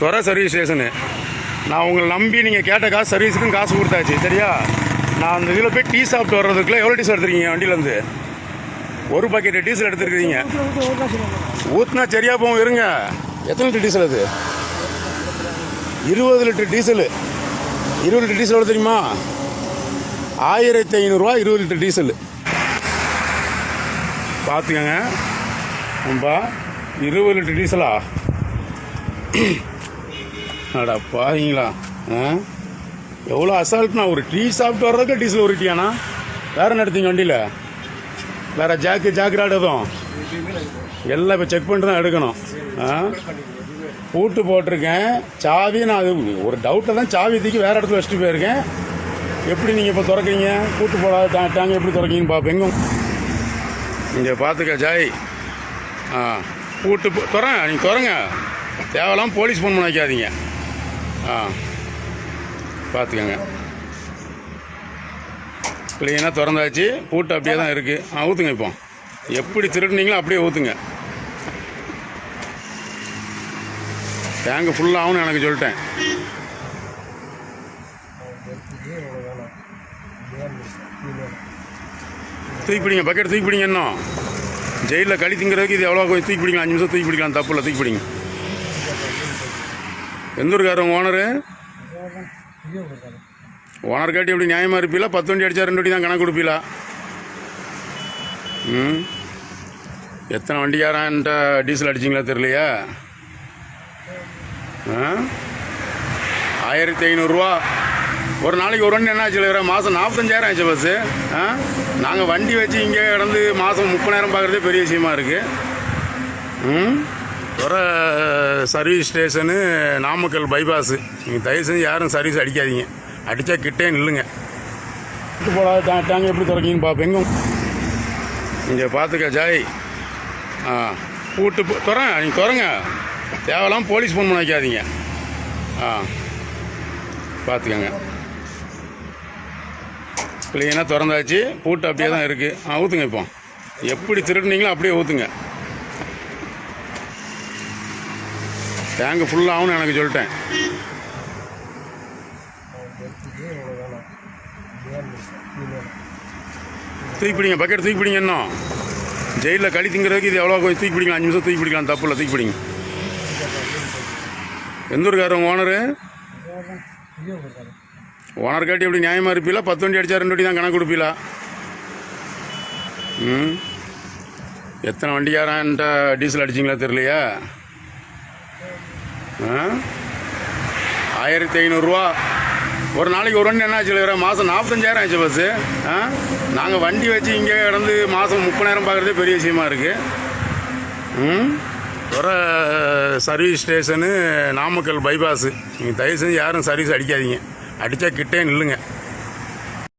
துறை service station. நான் உங்களை நம்பி நீங்கள் கேட்ட காசு சர்வீஸுக்கும் காசு கொடுத்தாச்சு சரியா. நான் அந்த இதில் போய் டீ சாப்பிட்டு வர்றதுக்குள்ளே எவ்வளோ டீசல் எடுத்துருக்கீங்க வண்டியிலேருந்து? ஒரு பாக்கெட்டு டீசல் எடுத்துருக்கிறீங்க. ஊற்றுனா சரியாக போகும் இருங்க. எத்தனை லிட்டர் டீசல் அது? 20 லிட்டர் டீசலு. 20 லிட்டர் டீசல் எவ்வளோ தெரியுமா? 1500 20 லிட்டர் டீசலு. பார்த்துக்கங்க நம்பா, 20 லிட்டர் டீசலா? அடா பாருங்களா, எவ்வளோ அசால்ட்னா. ஒரு டீ சாப்பிட்டு வர்றதுக்கு டீசல் உருட்டியானா? வேறு என்ன எடுத்தீங்க வண்டியில்? வேறு ஜாக்கெட் எதுவும் எல்லாம் இப்போ செக் பண்ணிட்டு தான் எடுக்கணும். பூட்டு போட்டிருக்கேன், சாவி நான் அது ஒரு டவுட்டில் தான் சாவி தூக்கி வேறு இடத்துல வச்சுட்டு போயிருக்கேன். எப்படி நீங்கள் இப்போ திறக்கிறீங்க? பூட்டு போடாத டேங்க எப்படி திறக்கீங்கன்னு பார்ப்பேங்க. இங்கே பார்த்துக்க ஜாய். பூட்டு திறங்க, நீங்கள் திறங்க. தேவையில்லாமல் போலீஸ் ஃபோன் பண்ண வைக்காதீங்க. பார்த்துக்கங்க. க்ளீனாக திறந்தாச்சு. பூட்டு அப்படியே தான் இருக்குது. ஊற்றுங்க. இப்போ எப்படி திருடுனீங்களோ அப்படியே ஊற்றுங்க. டேங்கு ஃபுல்லாகும்னு எனக்கு சொல்லிட்டேன். தூக்கி பிடிங்க, பக்கெட் தூக்கி பிடிங்க. இன்னும் ஜெயிலில் கழி திங்கிறதுக்கு இது எவ்வளோ தூக்கி பிடிக்கலாம். 5 நிமிஷம் தூக்கி பிடிக்கலாம், தப்பு இல்லை. தூக்கி பிடிங்க. எந்த ஊருக்காரு உங்கள் ஓனரு? ஓனர் காட்டி எப்படி நியாயமாக இருப்பீங்களா? 10 வண்டி அடித்தா 2 வண்டி தான் கணக்கு கொடுப்பீங்களா? எத்தனை வண்டிக்காரன்ட்ட டீசல் அடிச்சிங்களா தெரியலையா? 1500 ஒரு நாளைக்கு. ஒரு வண்டி என்ன ஆச்சு? மாதம் 45,000 ஆச்சு பஸ்ஸு. நாங்கள் வண்டி வச்சு இங்கே கிடந்து மாதம் 30,000 பார்க்குறதே பெரிய விஷயமா இருக்குது. துறை சர்வீஸ் ஸ்டேஷனு, நாமக்கல் பைபாஸு. நீங்கள் தயவு செஞ்சு யாரும் சர்வீஸ் அடிக்காதீங்க. அடித்தா கிட்டே நில்லுங்க. பூட்டு போடாத டேங்க எப்படி திறக்கீங்கன்னு பார்ப்பேங்க. இங்கே பார்த்துக்க ஜாய். பூட்டு திறங்க, நீங்கள் திறங்க. தேவையில்லாமல் போலீஸ் ஃபோன் பண்ண வைக்காதீங்க. பார்த்துக்கங்க. க்ளீனாக திறந்தாச்சு. பூட்டு அப்படியே தான் இருக்குது. ஊற்றுங்க. இப்போ எப்படி திருடுனீங்களோ அப்படியே ஊற்றுங்க. டேங்கு ஃபுல்லாகும்னு எனக்கு சொல்லிட்டேன். தூக்கி பிடிங்க, பக்கெட் தூக்கி பிடிங்க. இன்னும் ஜெயிலில் கழி திங்கிறதுக்கு இது எவ்வளோ தூக்கி பிடிக்கலாம். 5 நிமிஷம் தூக்கி பிடிக்கலாம், தப்பு இல்லை. தூக்கி பிடிங்க. எந்த ஊருக்காரு உங்கள் ஓனரு? ஓனர் காட்டி எப்படி நியாயமாக இருப்பீங்களா? 10 வண்டி அடித்தா 2 வண்டி தான் கணக்கு கொடுப்பீங்களா? எத்தனை வண்டிக்காரன்ட்ட டீசல் அடிச்சிங்களா தெரியலையா? 1500 ஒரு நாளைக்கு. ஒரு வண்டி என்ன ஆச்சு? மாதம் 45,000 ஆச்சு பஸ்ஸு. நாங்கள் வண்டி வச்சு இங்கே கிடந்து மாதம் 30,000 பார்க்குறதே பெரிய விஷயமா இருக்குது. துறை சர்வீஸ் ஸ்டேஷனு, நாமக்கல் பைபாஸு. நீங்கள் தயவு செஞ்சு யாரும் சர்வீஸ் அடிக்காதீங்க. அடித்தா கிட்டே நில்லுங்க.